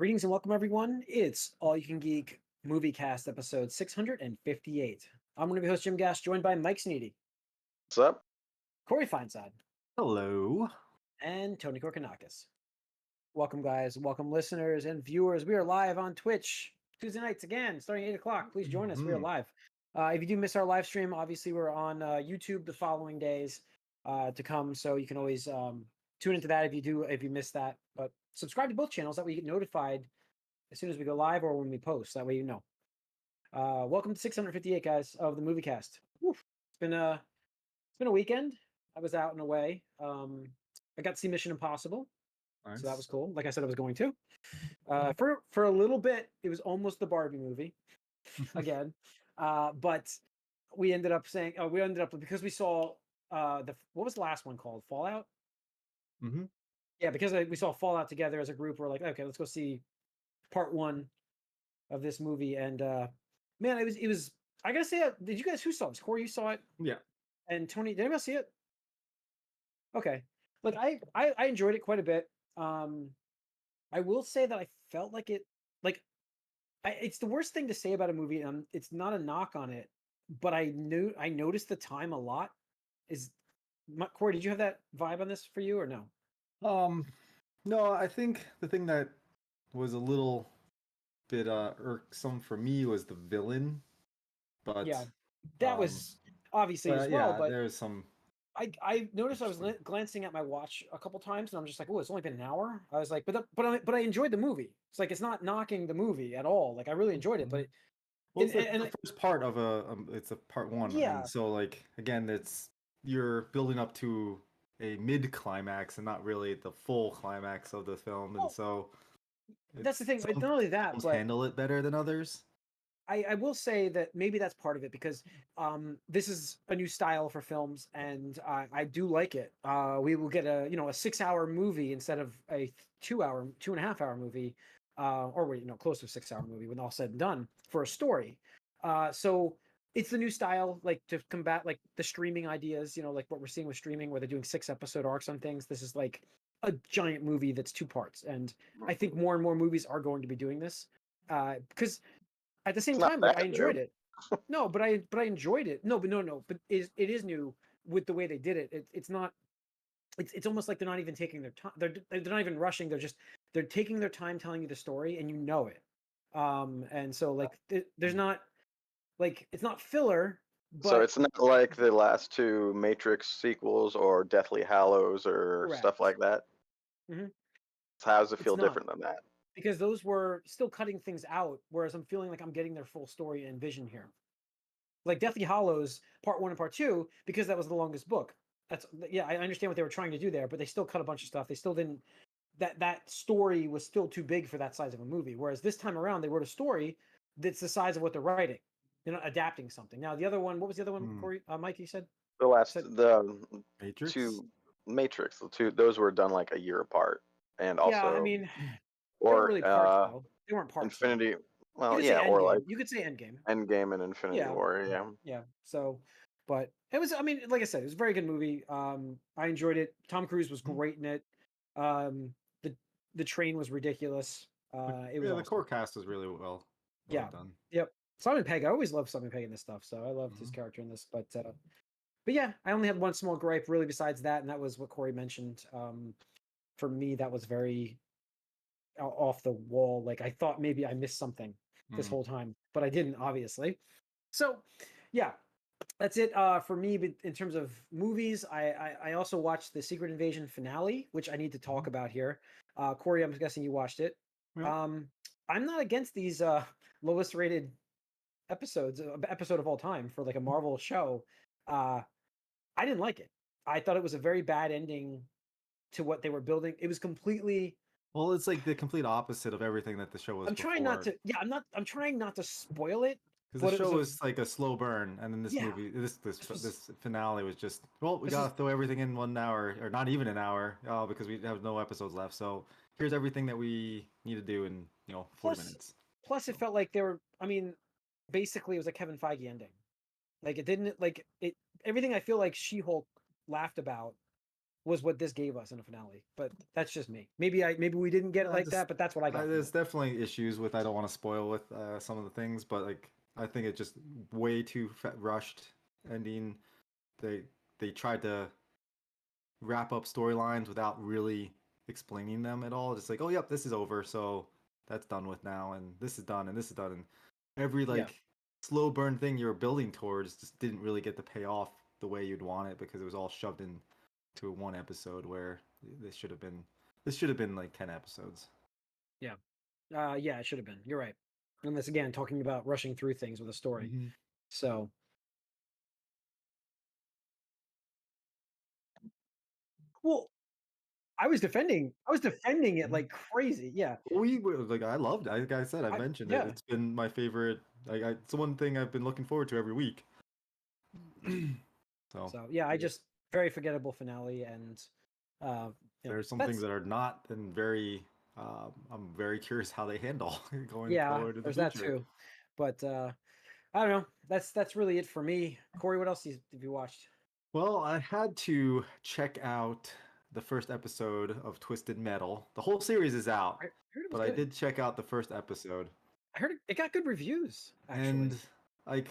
Greetings and welcome, everyone. It's All You Can Geek Moviecast episode 658. I'm going to be host Jim Gash, joined by Mike Sneedy, What's up? Corey Feinside, Hello. and Tony Korkanakis. Welcome, guys. Welcome, listeners and viewers. We are live on Twitch Tuesday nights again, starting at 8 o'clock. Please join us. We are live. If you do miss our live stream, obviously we're on YouTube the following days to come, so you can always tune into that if you miss that. But subscribe to both channels, that way you get notified as soon as we go live or when we post. That way you know. Welcome to 658, guys, of the Moviecast. Woo. It's been a weekend. I was out and away. I got to see Mission Impossible, so that was cool. Like I said, I was going to. For a little bit, it was almost the Barbie movie again, but we ended up because we saw what was the last one called? Fallout. Mm-hmm. Yeah, because we saw Fallout together as a group. We're like, okay, let's go see part one of this movie. And man, it was. I gotta say, did you guys, who saw it? Corey, you saw it? Yeah. And Tony, did anybody see it? Okay, look, I enjoyed it quite a bit. I will say that I felt like it's the worst thing to say about a movie. It's not a knock on it, but I noticed the time a lot. Corey, did you have that vibe on this for you or no? No, I think the thing that was a little bit irksome for me was the villain. But yeah, that was obviously as well. Yeah, but there's some. I noticed I was glancing at my watch a couple times, and I'm just like, oh, it's only been an hour. I was like, but I enjoyed the movie. It's like it's not knocking the movie at all. Like I really enjoyed it, but It's the first part of it's a part one. Yeah. And so like again, you're building up to a mid climax and not really the full climax of the film, and so that's the thing. But not only that, but handle it better than others. I will say that maybe that's part of it because this is a new style for films, and I do like it. We will get a 6-hour movie instead of a 2.5 hour movie, or close to a 6-hour movie when all said and done for a story. So it's the new style, like to combat like the streaming ideas, like what we're seeing with streaming where they're doing 6-episode arcs on things. This is like a giant movie that's 2 parts, and I think more and more movies are going to be doing this because. At the same time, like I enjoyed it. No, but I enjoyed it. No, but it is new with the way they did it. It's not. It's almost like they're not even taking their time. They're not even rushing. They're taking their time telling you the story, and you know it. And so like there's not like it's not filler. But so it's not like the last 2 Matrix sequels or Deathly Hallows or correct. Stuff like that. Mm-hmm. So how does it feel different than that? Because those were still cutting things out, whereas I'm feeling like I'm getting their full story and vision here. Like Deathly Hallows Part 1 and Part 2, because that was the longest book. I understand what they were trying to do there, but they still cut a bunch of stuff. They still didn't. That story was still too big for that size of a movie. Whereas this time around, they wrote a story that's the size of what they're writing. They're not adapting something. Now the other one, what was the other one, Corey? Mike, you said the Matrix? 2 Matrix. The 2 those were done like a year apart, and also I mean, they weren't really parts though. They weren't parts. Infinity. Well, yeah, or like you could say Endgame. Endgame and Infinity War. Yeah. Yeah. So, but it was. I mean, like I said, it was a very good movie. I enjoyed it. Tom Cruise was great in it. The train was ridiculous. It was the awesome. core cast was really well done. Yep. Simon Pegg. I always love Simon Pegg in this stuff, so I loved his character in this. But yeah, I only had one small gripe really besides that, and that was what Corey mentioned. For me, that was very off the wall. Like I thought maybe I missed something this whole time, but I didn't, obviously. So yeah, that's it for me. But in terms of movies, I also watched the Secret Invasion finale, which I need to talk about here. Corey, I'm guessing you watched it. Yeah. I'm not against these lowest rated episode of all time for like a Marvel show. I didn't like it. I thought it was a very bad ending to what they were building. It was completely. Well, it's like the complete opposite of everything that the show was. I'm trying not to. Yeah, I'm trying not to spoil it. Because the show was like a slow burn, and then this movie, this finale was just, well, we gotta throw everything in 1 hour, or not even an hour, because we have no episodes left. So here's everything that we need to do in 40 minutes. Plus, it felt like they were. I mean, basically, it was a Kevin Feige ending. Like it didn't like it. Everything I feel like She-Hulk laughed about was what this gave us in a finale. But that's just me. Maybe we didn't get it I like just, that, but that's what I got from there's it. definitely issues with. I don't want to spoil with some of the things, but like I think it just way too rushed ending. They they tried to wrap up storylines without really explaining them at all. Just like, oh, yep, this is over, so that's done with now, and this is done, and this is done, and every Yeah. like slow burn thing you were building towards just didn't really get to pay off the way you'd want it because it was all shoved into one episode where this should have been like 10 episodes. Yeah. Yeah, it should have been. You're right. And this again talking about rushing through things with a story. Mm-hmm. So, well, I was defending it like crazy. Yeah. We were like, I loved it. Like I said, I mentioned it. Yeah. It's been my favorite. It's the one thing I've been looking forward to every week. So So, yeah, I just very forgettable finale and there's some things that's that are not and very. I'm very curious how they handle going yeah, forward in the there's that future. too. But I don't know. That's really it for me. Corey, what else have you watched? Well, I had to check out the first episode of Twisted Metal. The whole series is out, I heard it was but I good. did check out the first episode, I heard it got good reviews, and actually. like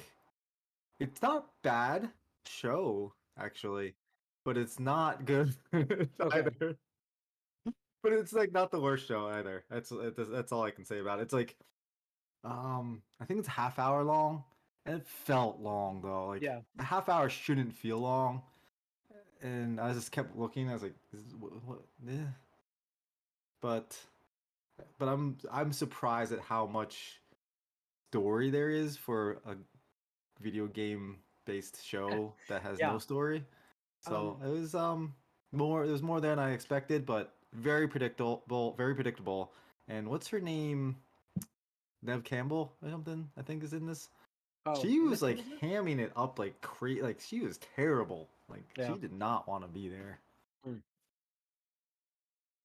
it's not bad show actually, but it's not good Okay. either. But it's like not the worst show either. That's all I can say about it. It's like I think it's half hour long, and it felt long though. Like Yeah. a half hour shouldn't feel long, and I just kept looking. I was like, what? Yeah. But I'm surprised at how much story there is for a video game based show that has no Yeah. story. So it was more. There was more than I expected, but very predictable. Very predictable. And what's her name? Nev Campbell or something, I think, is in this. Oh, She was Nick like was it? hamming it up like crazy. Like she was terrible. Like Yeah. she did not want to be there. Mm.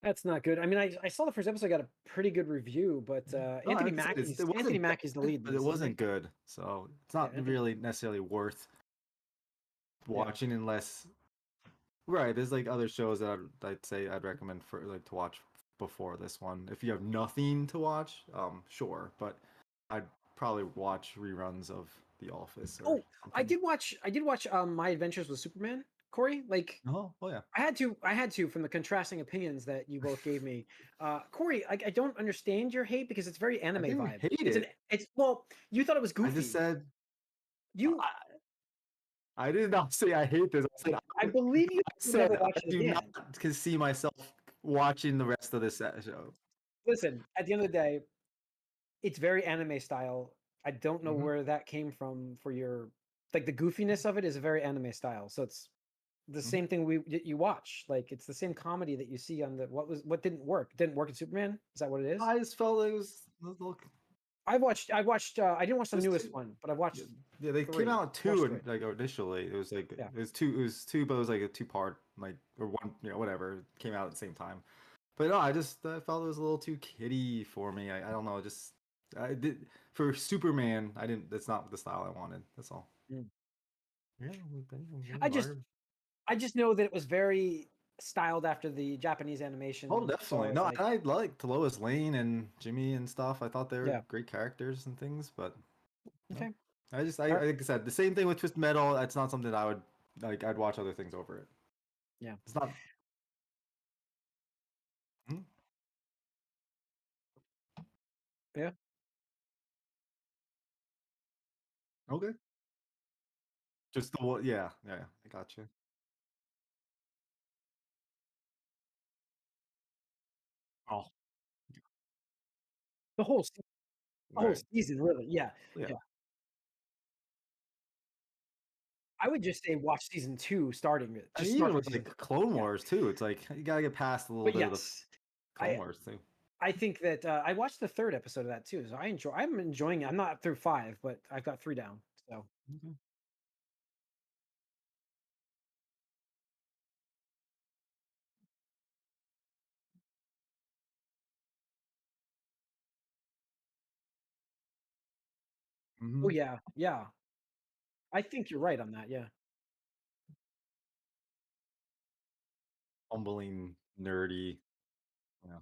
That's not good. I mean, I saw the first episode got a pretty good review, but No, like I said, it Anthony wasn't Mackie's the bad, lead in but it this, isn't he? wasn't good. So it's Yeah, not Anthony. really necessarily worth Yeah. watching unless. Right, there's like other shows that I'd say I'd recommend for like to watch before this one. If you have nothing to watch, sure, but I'd probably watch reruns of The Office or Oh, something. I did watch My Adventures with Superman, Corey. Like Oh yeah. I had to from the contrasting opinions that you both gave me. Corey, I don't understand your hate because it's very I anime didn't vibe. hate it. It's well, you thought it was I just goofy. said You I did not say I hate this. I said I believe you I never said I watched it do not again. see myself watching the rest of this show. Listen, at the end of the day, it's very anime style. I don't know Hmm. where that came from for your like the goofiness of it is a very anime style. So it's the Hmm. same thing you watch. Like it's the same comedy that you see on the what didn't work. Didn't work in Superman? Is that what it is? I just felt it was look. I didn't watch the There's newest two. one, but I've watched Yeah, they came 3. out Watched two 3. like initially. It was like Yeah. it was two, but it was like a two part like or one, whatever. It came out at the same time. But no, I felt it was a little too kiddie for me. I don't know, just I did for Superman. I didn't. That's not the style I wanted. That's all. Mm. Yeah, I just I just know that it was very styled after the Japanese oh, animation. So I definitely. was No, like, I liked Lois Lane and Jimmy and stuff. I thought they were yeah, great characters and things, but no. okay. I All right. like I said, the same thing with Twist Metal. That's not something I would like. I'd watch other things over it. Yeah. It's not. Hmm? Yeah. Okay. Just the one. Yeah, yeah. I got you. Oh, The whole the whole right. season, really. Yeah. Yeah. Yeah. I would just say watch season 2 starting it. And Just even start from with season like 2. Clone Yeah. Wars too, it's like you gotta get past a little But bit of the yes, Clone I Wars too. I think that I watched the 3rd episode of that too. So I'm enjoying it. I'm not through 5, but I've got 3 down. So, Okay. oh Hmm. yeah. Yeah. I think you're right on that. Yeah. bumbling, nerdy. Yeah.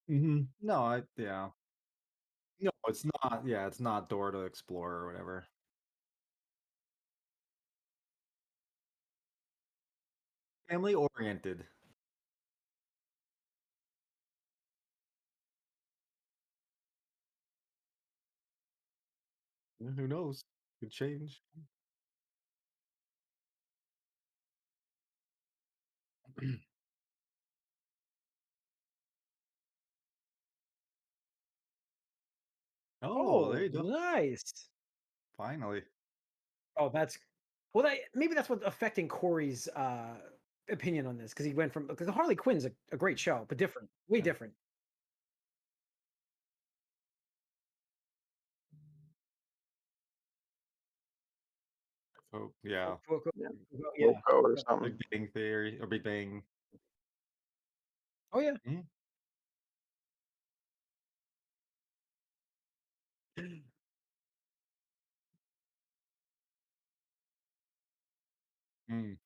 Mm. No, yeah. No, it's not. Yeah, it's not Door to Explore or whatever. Family oriented. Who knows? Could change. Oh, there Oh, you go. nice. Finally. Oh, that's well. Maybe that's what's affecting Corey's opinion on this because he went from because Harley Quinn's a great show, but different, way Yeah. different. Oh, yeah. Yeah. Yeah. Wilco or Yeah. something. Big Bang Theory or Big Bang. Oh yeah. Mm, mm,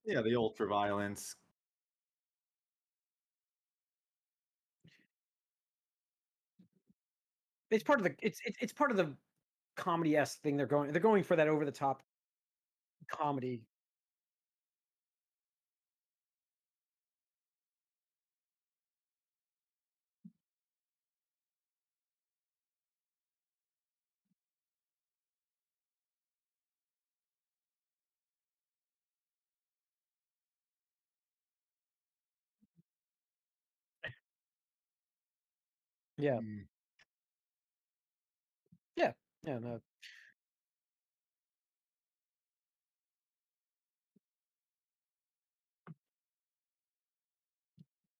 yeah, the ultra violence. It's part of the it's part of the comedy esque thing they're going for that over the top comedy. Yeah. Mm, Yeah. Yeah. No.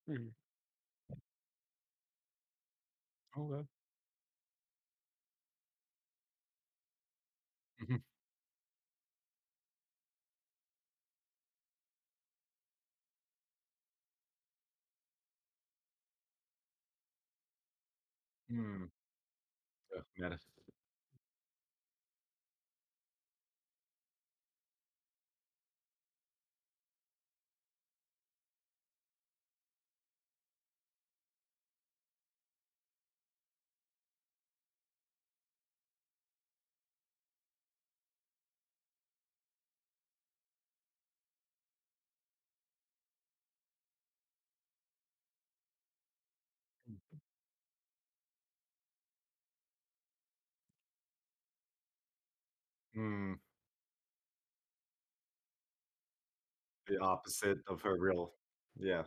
Mhm. okay. Mhm, mm, yeah, meta. Mm, the opposite of her real. Yeah.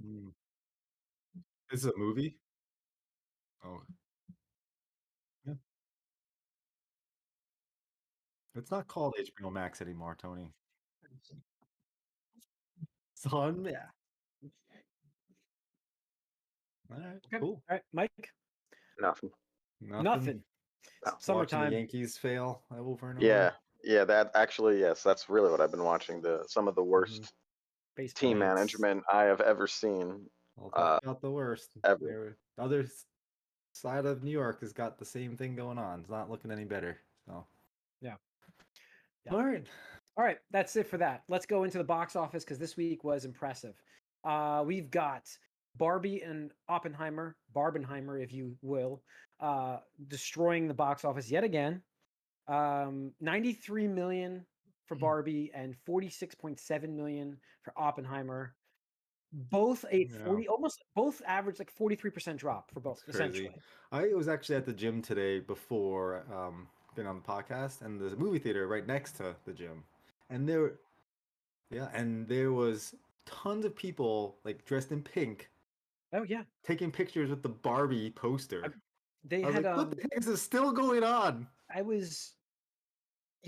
Mm. This is a movie? Oh, yeah. It's not called HBO Max anymore, Tony. Son, yeah. All right, Okay. cool. All right, Mike. Nothing. Nothing. Nothing. No. Watching the Summertime. Yankees fail over and Yeah. over. Yeah. That actually, yes, that's really what I've been watching. Some of the Mhm. worst team Baseball. Thanks. management I have ever seen. I'll talk Uh, about the worst. ever. The other side of New York has got the same thing going on. It's not looking any better. So Yeah. All right. That's it for that. Let's go into the box office because this week was impressive. We've got Barbie and Oppenheimer, Barbenheimer, if you will, destroying the box office yet again. 93 million for Barbie and 46.7 million for Oppenheimer. Both both average like 43% drop for both, It's crazy. essentially. I was actually at the gym today before being on the podcast, and there's a movie theater right next to the gym, and there was tons of people like dressed in pink Oh yeah, taking pictures with the Barbie poster. they I was had like, what the heck is this still going on? I was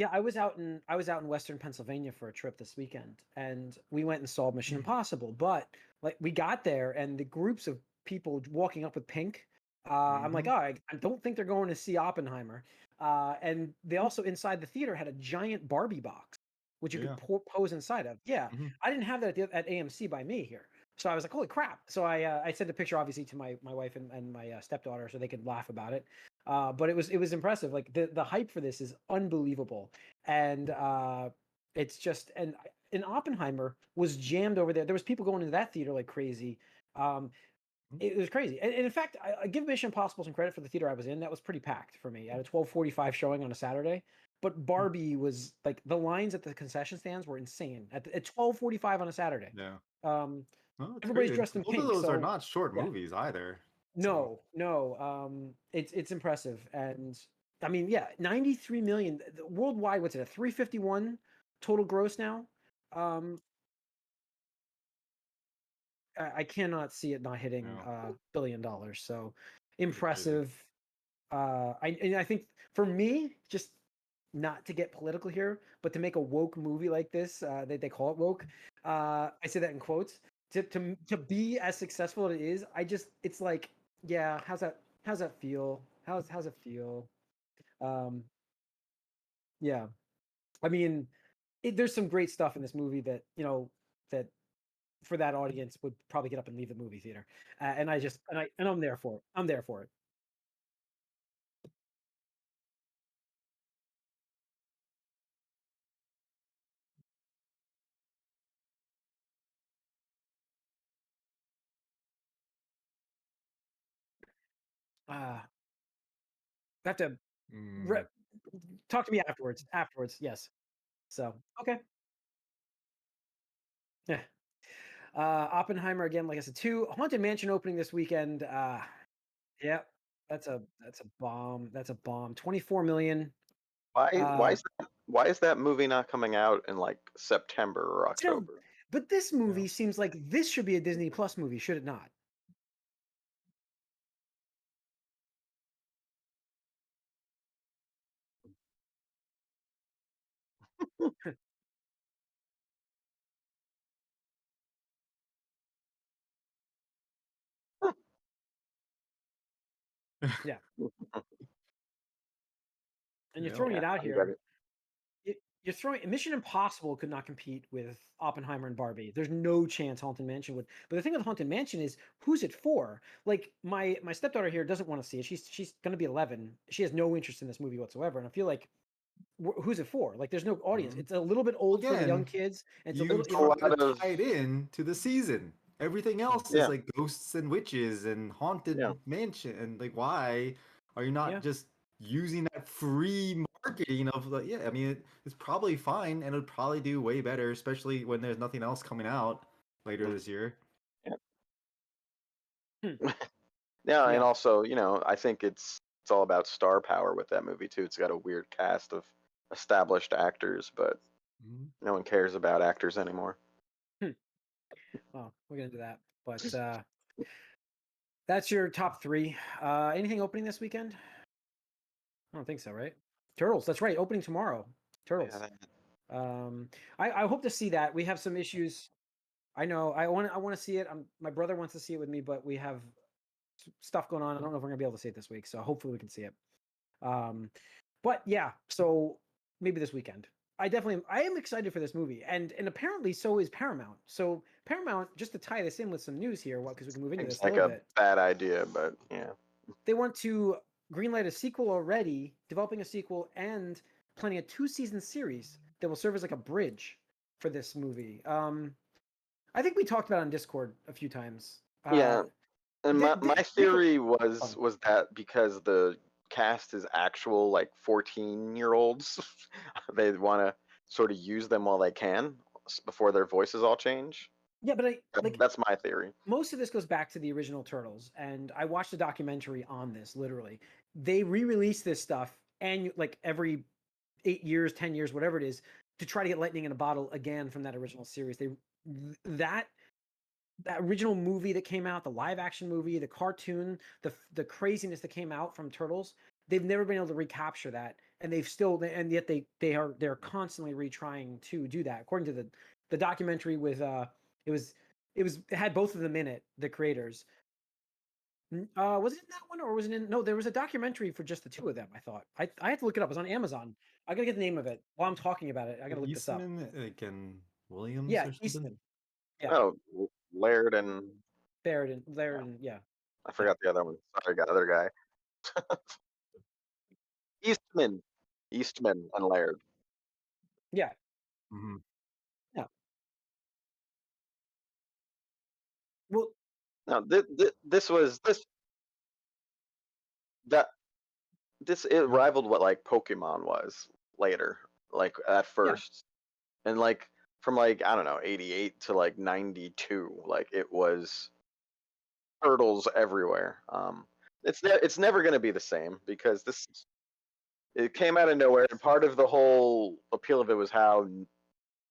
I was out in Western Pennsylvania for a trip this weekend, and we went and saw Mission Impossible. But like we got there, and the groups of people walking up with pink. I'm like, Mhm. oh, I don't think they're going to see Oppenheimer. And they also inside the theater had a giant Barbie box, which you could Yeah. pose inside of. Yeah, Mhm. I didn't have that at AMC by me here. So I was like, holy crap. So I sent a picture obviously to my wife and my stepdaughter so they could laugh about it. But it was impressive. Like the hype for this is unbelievable. And it's just and Oppenheimer was jammed over there. There was people going into that theater like crazy. Um, it was crazy. And in fact, I give Mission Impossible some credit for the theater I was in. That was pretty packed for me at a 12:45 showing on a Saturday. But Barbie was like the lines at the concession stands were insane at 12:45 on a Saturday. Yeah. Um, Well, it's everybody's crazy. dressed in Both of pink, those are so not short yeah. movies either. So No. It's impressive, and I mean, yeah, 93 million worldwide. What's it? A 351 total gross now. Um, I cannot see it not hitting no, $1 billion. So pretty crazy. impressive. I think for me, just not to get political here, but to make a woke movie like this, they call it woke. I say that in quotes. To be as successful as it is, it's like, yeah, how's that feel? How's it feel? Um, yeah, I mean, there's some great stuff in this movie that that for that audience would probably get up and leave the movie theater, and I'm there for it. I'm there for it. I have to re- Mm, talk to me afterwards. Afterwards, yes. So okay, yeah. Oppenheimer again, like I said, two Haunted Mansion opening this weekend. Yeah, that's a bomb. That's a bomb. 24 million. Why Uh, why is that movie not coming out in like September or so, October? but this yeah. movie seems like this should be a Disney Plus movie, should it not? Yeah, and you're Yeah. throwing Yeah, it out I'm ready. here. You're throwing Mission Impossible could not compete with Oppenheimer and Barbie. There's no chance Haunted Mansion would. But the thing with Haunted Mansion is who's it for? Like my stepdaughter here doesn't want to see it. She's going to be 11. She has no interest in this movie whatsoever. And I feel like who's it for? Like there's no audience. Mhm. It's a little bit old for the young Again, kids. And it's a you little, It's a have lot to of tie it in to the season. Everything yeah, else is yeah, like ghosts and witches and haunted yeah. mansion. And like, why are you not yeah. just using that free marketing of like, yeah, I mean, it's probably fine and it'd probably do way better, especially when there's nothing else coming out later Mm, this year. yeah. Hmm. Yeah, and Yeah. also, I think it's all about star power with that movie too. It's got a weird cast of established actors, but Mhm. no one cares about actors anymore. Hmm. Well, we're gonna do that. But that's your top three. Anything opening this weekend? I don't think so, right? Turtles. That's right. Opening tomorrow. Yeah, Turtles. Um, I hope to see that. We have some issues. I know. I want to see it. My brother wants to see it with me, but we have stuff going on. I don't know if we're gonna be able to see it this week. So hopefully we can see it. Um, but yeah. So maybe this weekend. I am excited for this movie, and apparently so is Paramount. So Paramount, just to tie this in with some news here, because we can move into seems this a like little a bit. bad idea, but yeah. They want to greenlight a sequel already, developing a sequel and planning a 2-season series that will serve as like a bridge for this movie. I think we talked about it on Discord a few times. Yeah, and my They theory was that because the cast is actual like 14-year-olds, they want to sort of use them while they can before their voices all change. yeah, but That's my theory. most of this goes back to the original Turtles, and I watched a documentary on this. Literally, they re-release this stuff and like every 8 years, 10 years, whatever it is, to try to get lightning in a bottle again from that original series. That original movie that came out, the live action movie, the cartoon, the craziness that came out from Turtles, they've never been able to recapture that, and and yet they're constantly retrying to do that. According to the documentary with it had both of them in it, the creators. Was it in that one or was it in? No, there was a documentary for just the two of them. I thought I had to look it up. It was on Amazon. I gotta get the name of it while I'm talking about it. I gotta look this up. Eastman, like, and Williams Yeah, or something. Eastman. Yeah, Oh, Laird and Laird, yeah. I forgot the other one. Sorry, got other guy. Eastman and Laird. Yeah. Mm-hmm. Yeah. Well, No, this was that it rivaled what like Pokemon was later, like at first, and like from like I don't know 88 to like 92, like it was turtles everywhere. It's never going to be the same because it came out of nowhere, and part of the whole appeal of it was how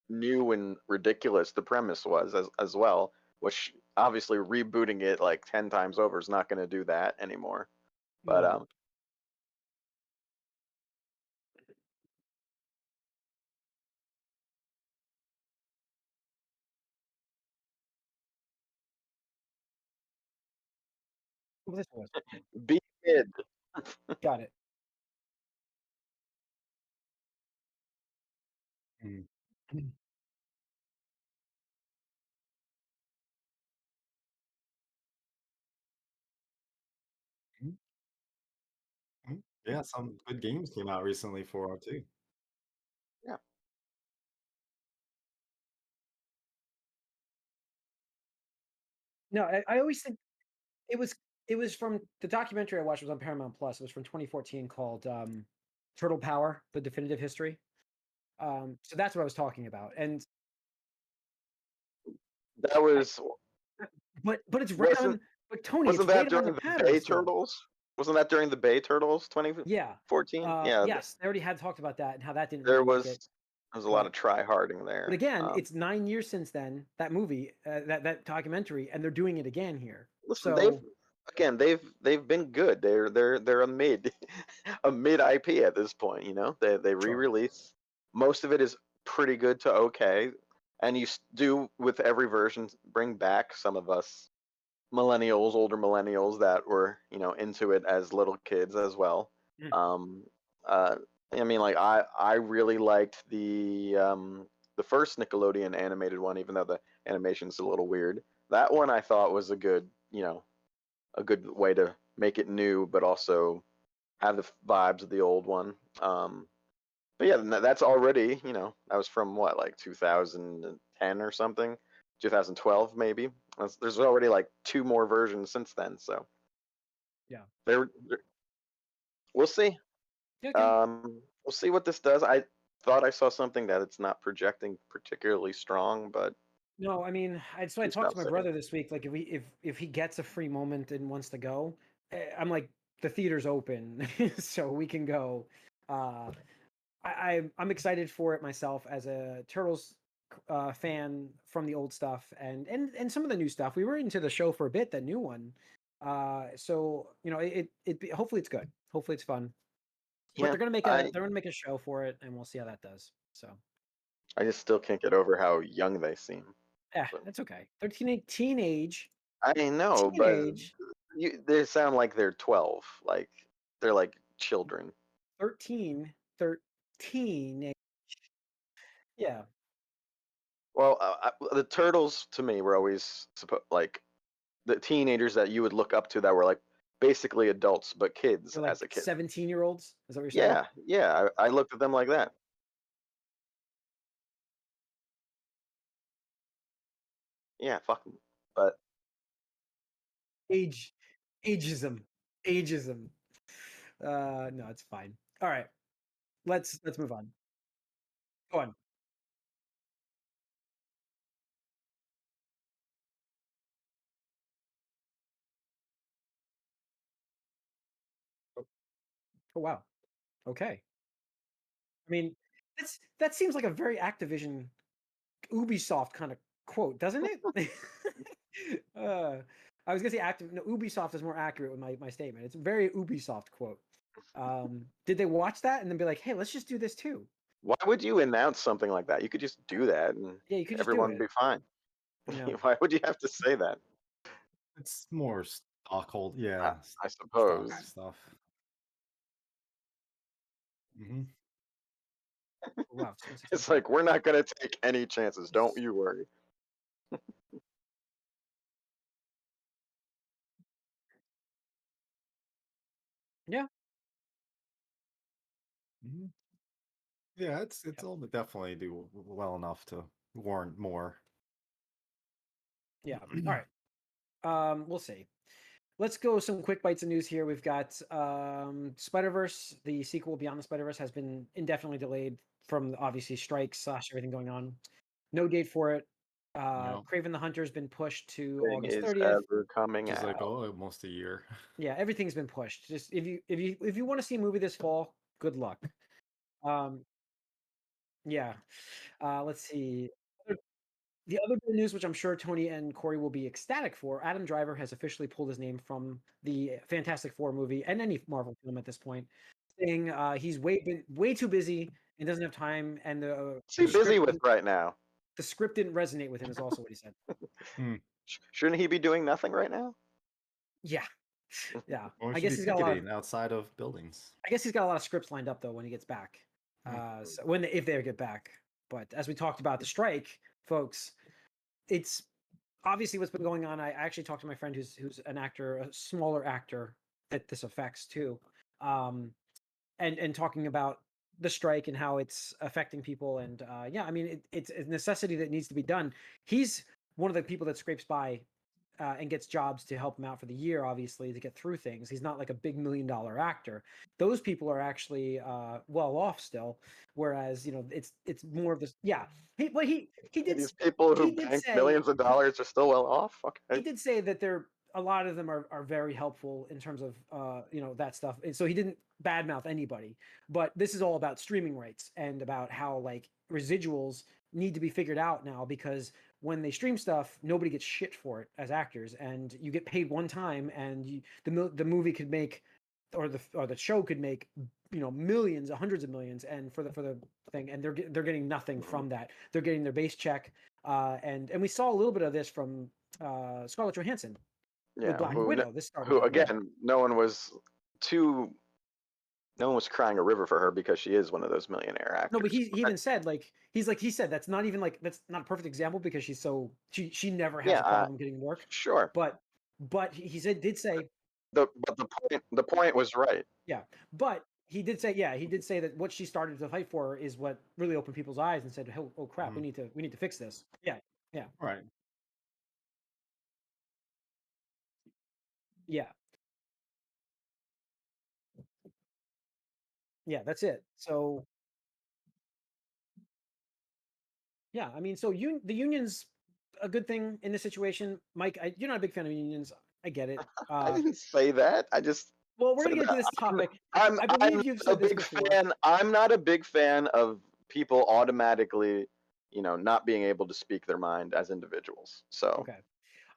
new and ridiculous the premise was as well, which obviously rebooting it like 10 times over is not going to do that anymore. But no. Well, this was be mid. got it. Mm-hmm. Yeah, some good games came out recently for it too. Yeah. No, I always think it was it was from the documentary I watched was on Paramount Plus. It was from 2014 called Turtle Power: The Definitive History. So that's what I was talking about. And That I, was but it's right wasn't on. But Tony, it's wasn't that right on the during the pattern Bay still. Turtles? Wasn't that during the Bay Turtles Yeah. 2014? Yeah, Yes, they already had talked about that and how that didn't there really make was it. there was a lot But of try harding but there. again, it's 9 years since then, that movie, that documentary, and they're doing it again here. Listen, So they've been good. They're a mid a mid IP at this point. You know, they sure. re-release. Most of it is pretty good to okay, and do with every version bring back some of us millennials, older millennials that were into it as little kids as well. Mm. Um, uh, I mean, like I really liked the first Nickelodeon animated one, even though the animation's a little weird. That one I thought was a good way to make it new, but also have the vibes of the old one. But yeah, that's already, that was from what, like 2010 or something, 2012 maybe. There's already like two more versions since then, so Yeah. we'll see. Yeah, okay. We'll see what this does. I thought I saw something that it's not projecting particularly strong, but No, I mean, so I we talked shall to my see. brother this week. Like, if he gets a free moment and wants to go, I'm like, the theater's open, so we can go. Uh, I'm excited for it myself as a Turtles fan from the old stuff and some of the new stuff. We were into the show for a bit, that new one. So hopefully it's good. Hopefully it's fun. But Yeah, they're gonna make a show for it, and we'll see how that does. So I just still can't get over how young they seem. yeah, But that's okay. They're teenage, I know, but teenage, they sound like they're 12, like they're like children. 13, 13. Yeah, Well, the turtles to me were always like the teenagers that you would look up to that were like basically adults but kids they're as like a kid. 17-year-olds. Is that what you're saying? Yeah, yeah, I looked at them like that. Yeah, fuck 'em. But Ageism. No, it's fine. All right. Let's move on. Go on. Oh, oh, wow. Okay. I mean, that seems like a very Activision, Ubisoft kind of quote, doesn't it? I was gonna say active. No, Ubisoft is more accurate with my statement. It's a very Ubisoft quote. Did they watch that and then be like, "Hey, let's just do this too"? why would you announce something like that? You could just do that and Yeah, you could just do everyone would it. be fine. No. Why would you have to say that? It's more stockhold, I, yeah, I stock suppose. stuff. Hmm. Wow. 716 It's okay. like we're not gonna take any chances. Don't you worry. Yeah. Hmm. Yeah, it's Yep. all definitely do well enough to warrant more. Yeah. All right. We'll see. Let's go some quick bites of news here. We've got Spider-Verse, the sequel Beyond the Spider-Verse has been indefinitely delayed from obviously strikes / everything going on. No date for it. Yep. Craven the Hunter's been pushed to Thing August is 30th. ever coming Just like out. almost a year. Yeah, everything's been pushed. Just if you want to see a movie this fall, good luck. Um, yeah. Let's see. The other good news, which I'm sure Tony and Corey will be ecstatic for, Adam Driver has officially pulled his name from the Fantastic Four movie and any Marvel film at this point, saying he's way too busy and doesn't have time, and What's he busy with right now? the script didn't resonate with him. Is also what he said. Hmm. Shouldn't he be doing nothing right now? Yeah, yeah. Or I should guess be he's got a lot of. picketing outside of buildings. I guess he's got a lot of scripts lined up though when he gets back. Hmm. So if they get back, but as we talked about the strike, folks, it's obviously what's been going on. I actually talked to my friend who's an actor, a smaller actor that this affects too, and talking about the strike and how it's affecting people. And yeah, I mean it's a necessity that needs to be done. He's one of the people that scrapes by and gets jobs to help him out for the year, obviously, to get through things. He's not like a big $1 million actor. Those people are actually well off still, whereas it's more of this. Yeah, he did These people who he did bank say millions of dollars are still well off. he Okay. did say that a lot of them are very helpful in terms of that stuff. And so he didn't badmouth anybody, but this is all about streaming rights and about how like residuals need to be figured out now, because when they stream stuff, nobody gets shit for it as actors, and you get paid one time, and the movie could make, or the show could make millions, hundreds of millions, and for the thing, and they're getting nothing from that. They're getting their base check, and we saw a little bit of this from Scarlett Johansson with Yeah. Black Widow. This started Who that way. again? Too. No one was crying a river for her because she is one of those millionaire No, but actors. he even said he said that's not even like that's not a perfect example because she never has Yeah. a problem getting work, Sure. but he did say The point was right. yeah, but he did say that what she started to fight for is what really opened people's eyes and said, oh crap, Hmm. we need to fix this. Yeah, yeah, Right. yeah, yeah. That's it. So yeah, I mean, so the union's a good thing in this situation, Mike. You're not a big fan of unions. I get it. I didn't say that. I just Well, we're gonna said get into that this topic. I I'm believe you've a said this big before. fan. I'm not a big fan of people automatically, not being able to speak their mind as individuals. So Okay,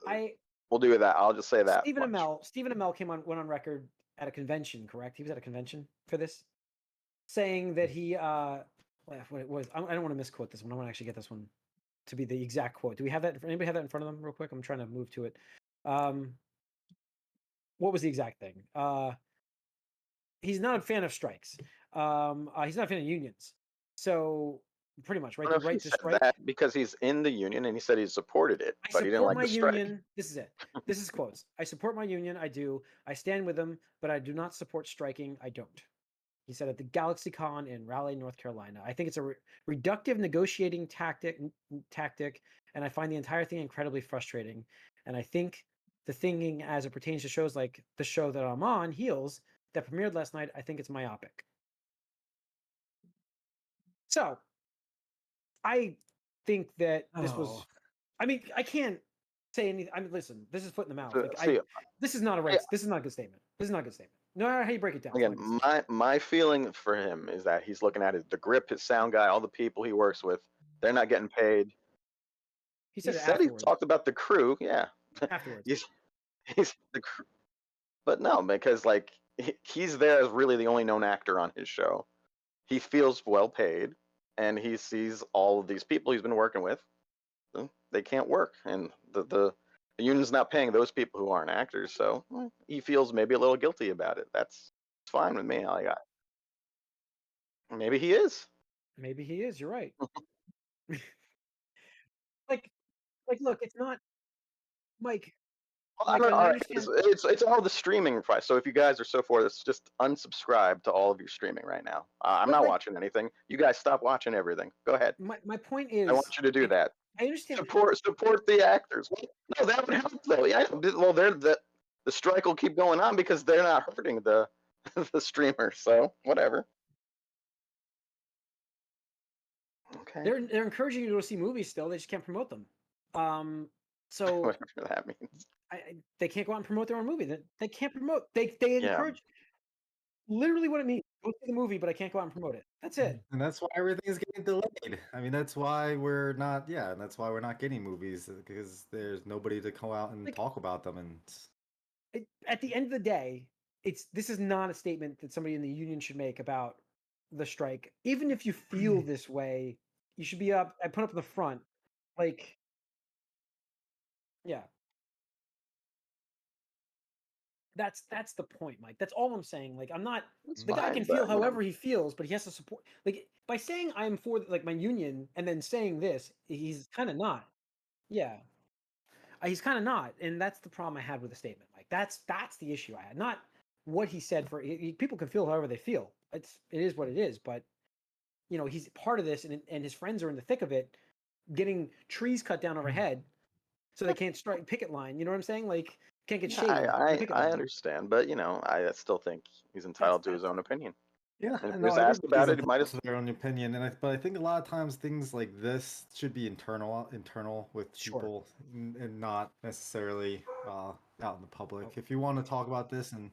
I we'll do that. I'll just say that much. Stephen Amell went on record at a convention. Correct? He was at a convention for this, saying that he what it was. I don't want to misquote this one. I want to actually get this one to be the exact quote. Do we have that? Anybody have that in front of them, real quick? I'm trying to move to it. Um, what was the exact thing? He's not a fan of strikes. He's not a fan of unions. So pretty much, I right? don't The know if he right to said strike. that because he's in the union and he said he supported it, I but he didn't support like my the strike. union. This is it. This is quotes. I support my union. I do. I stand with them, but I do not support striking. I don't. He said at the GalaxyCon in Raleigh, North Carolina. I think it's a reductive negotiating tactic, and I find the entire thing incredibly frustrating. And I think the thinking as it pertains to shows like the show that I'm on, Heels, that premiered last night, I think it's myopic. So I think that this was. I mean, I can't say anything. I mean, listen, this is foot in the mouth. Like, See, this is not a right. This is not a good statement. This is not a good statement. No matter how you break it down. again, my feeling for him is that he's looking at the grip, his sound guy, all the people he works with. They're not getting paid. He said he afterwards. talked about the crew. Yeah, Afterwards. he's the crew, but no, because like he's there as really the only known actor on his show. He feels well paid, and he sees all of these people he's been working with. They can't work, and the union's not paying those people who aren't actors. So he feels maybe a little guilty about it. That's fine with me. Maybe he is. Maybe he is. You're right. like, look, it's not, Mike. Well, I don't know. All right, it's all the streaming price. So if you guys are so forth, it's just unsubscribe to all of your streaming right now. I'm not watching anything. You guys stop watching everything. Go ahead. My point is, I want you to do that. I understand. Support the actors. No, that would help though. Yeah. Well, the strike will keep going on because they're not hurting the the streamers. So whatever. Okay. They're encouraging you to go see movies still. They just can't promote them. So whatever that means. They can't go out and promote their own movie. They can't promote. They encourage. Literally what it means. Go see the movie, but I can't go out and promote it. That's it. And that's why everything is getting delayed. I mean, that's why we're not. Yeah, and that's why we're not getting movies because there's nobody to come out and talk about them. And at the end of the day, this is not a statement that somebody in the union should make about the strike. Even if you feel this way, you should be up. I put up in the front, like, yeah. That's the point, Mike. That's all I'm saying. Like, I'm not. The guy can feel however he feels, but he has to support. Like, by saying I'm for like my union and then saying this, he's kind of not. Yeah, he's kind of not, and that's the problem I had with the statement. Like, that's the issue I had. Not what he said. People can feel however they feel. It is what it is. But he's part of this, and his friends are in the thick of it, getting trees cut down overhead, so they can't strike picket line. You know what I'm saying? Like. Can't get shade. I understand, but I still think he's entitled to his own opinion. Yeah, and if he was asked about it, he might have their own opinion. But I think a lot of times things like this should be internal with people, and not necessarily out in the public. If you want to talk about this, and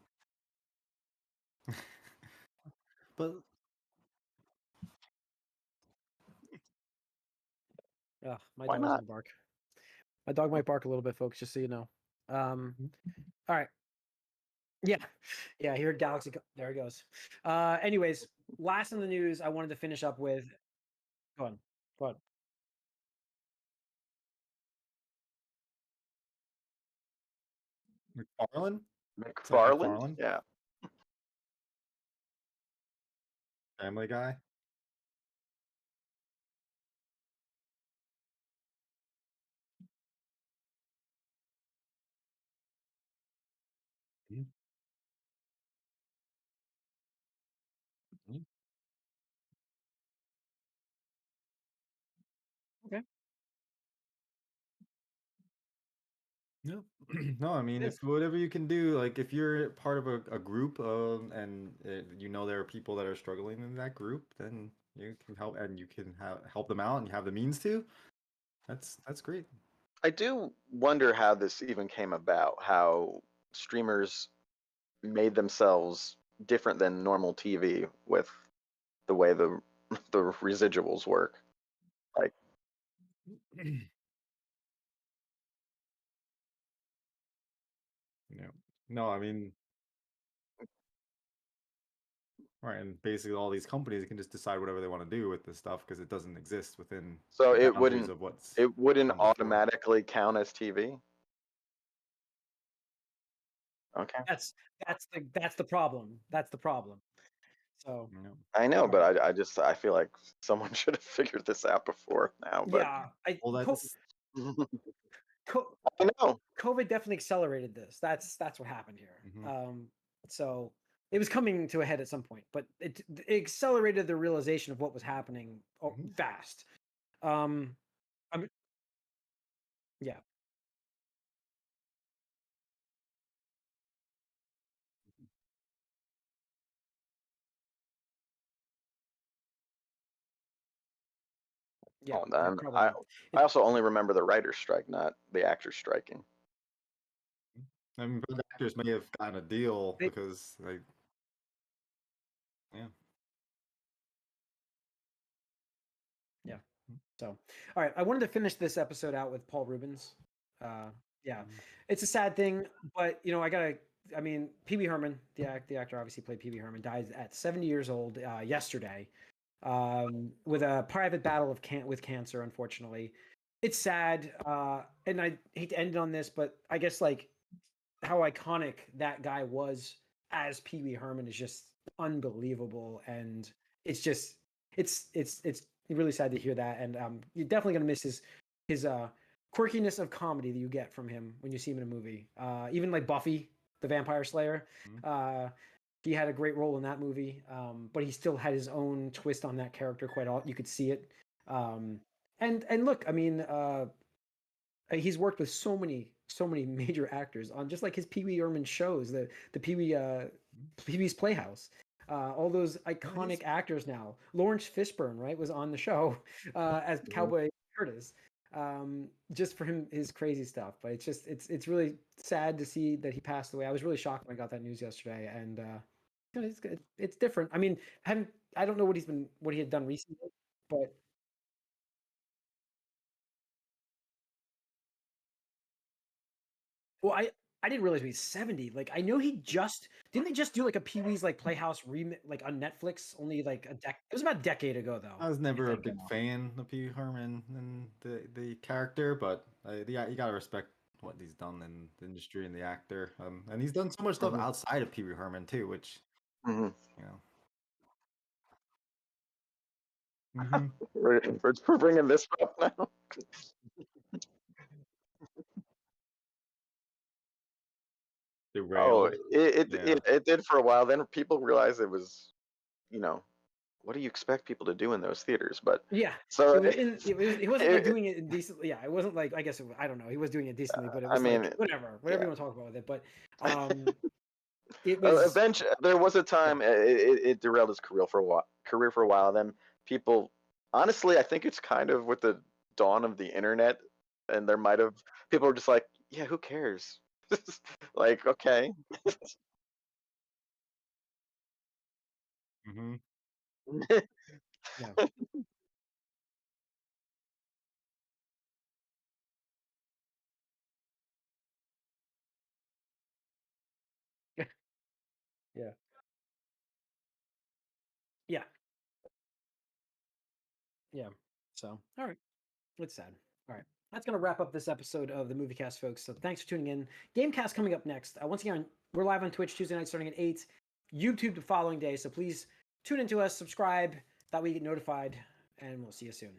but yeah, my dog's gonna bark. My dog might bark a little bit, folks, just so you know. All right. Yeah. He heard Galaxy. There he goes. Anyways, last in the news, I wanted to finish up with. Go on. McFarland? Yeah. Family Guy. Okay. No, no. I mean, if whatever you can do, like if you're part of a group, and there are people that are struggling in that group, then you can help, and you can help them out, and you have the means to. That's great. I do wonder how this even came about. How streamers made themselves different than normal TV with the way the residuals work. Like. No, I mean, right, and basically all these companies can just decide whatever they want to do with this stuff because it doesn't exist within. So the it boundaries of what's. It wouldn't automatically count as TV. Okay. That's the problem. That's the problem. So I know, but I feel like someone should have figured this out before now. But I know COVID definitely accelerated this. That's what happened here. So it was coming to a head at some point, but it accelerated the realization of what was happening fast. Yeah, Oh, then probably I not. I also only remember the writer's strike, not the actors striking. I mean, the actors may have gotten a deal They- because like, yeah. Yeah. So, all right. I wanted to finish this episode out with Paul Reubens. Yeah, it's a sad thing, but you know, I mean, Pee Wee Herman, the actor obviously played Pee Wee Herman, died at 70 years old yesterday, with a private battle with cancer. Unfortunately, it's sad, and I hate to end it on this, but I guess like how iconic that guy was as Pee Wee Herman is just unbelievable, and it's just it's really sad to hear that, and you're definitely gonna miss his quirkiness of comedy that you get from him when you see him in a movie. Even like Buffy the Vampire Slayer, he had a great role in that movie, but he still had his own twist on that character. Quite all you could see it, and look, I mean, he's worked with so many major actors on just like his Pee Wee Herman shows, the Pee Wee's Playhouse. All those iconic actors now. Lawrence Fishburne, right, was on the show as Cowboy Curtis, just for his crazy stuff. But it's really sad to see that he passed away. I was really shocked when I got that news yesterday, and you know, it's different. I mean, I don't know what he had done recently, but well, I didn't realize he was 70. Like I know he just didn't they just do like a Pee Wee's like Playhouse remake like on Netflix only like it was about a decade ago though. I was I never a think. big fan of Pee Wee Herman and the character, but you gotta respect what he's done in the industry and the actor. And he's done so much stuff Mhm. outside of Pee Wee Herman too, which Mhm. you know. Hmm. We're bringing this up now. Oh, Derailed. it, Yeah. it it did for a while. Then people realized it was, you know, what do you expect people to do in those theaters? But Yeah. so He wasn't like it, doing it in decently. Yeah, it wasn't like I guess I don't know. He was doing it decently, but it I was like mean, whatever yeah. you want to talk about with it. But it was Eventually, there was a yeah. time it derailed his career for a while. Career for a while. Then people, honestly, I think it's kind of with the dawn of the internet, and there might have people were just like, yeah, who cares? Like, okay. Hmm. Yeah. Yeah. Yeah. Yeah. So, all right. It's sad. All right. That's going to wrap up this episode of the Moviecast, folks. So thanks for tuning in. Gamecast coming up next. Once again, we're live on Twitch Tuesday night starting at 8, YouTube the following day. So please tune into us, subscribe, that way you get notified, and we'll see you soon.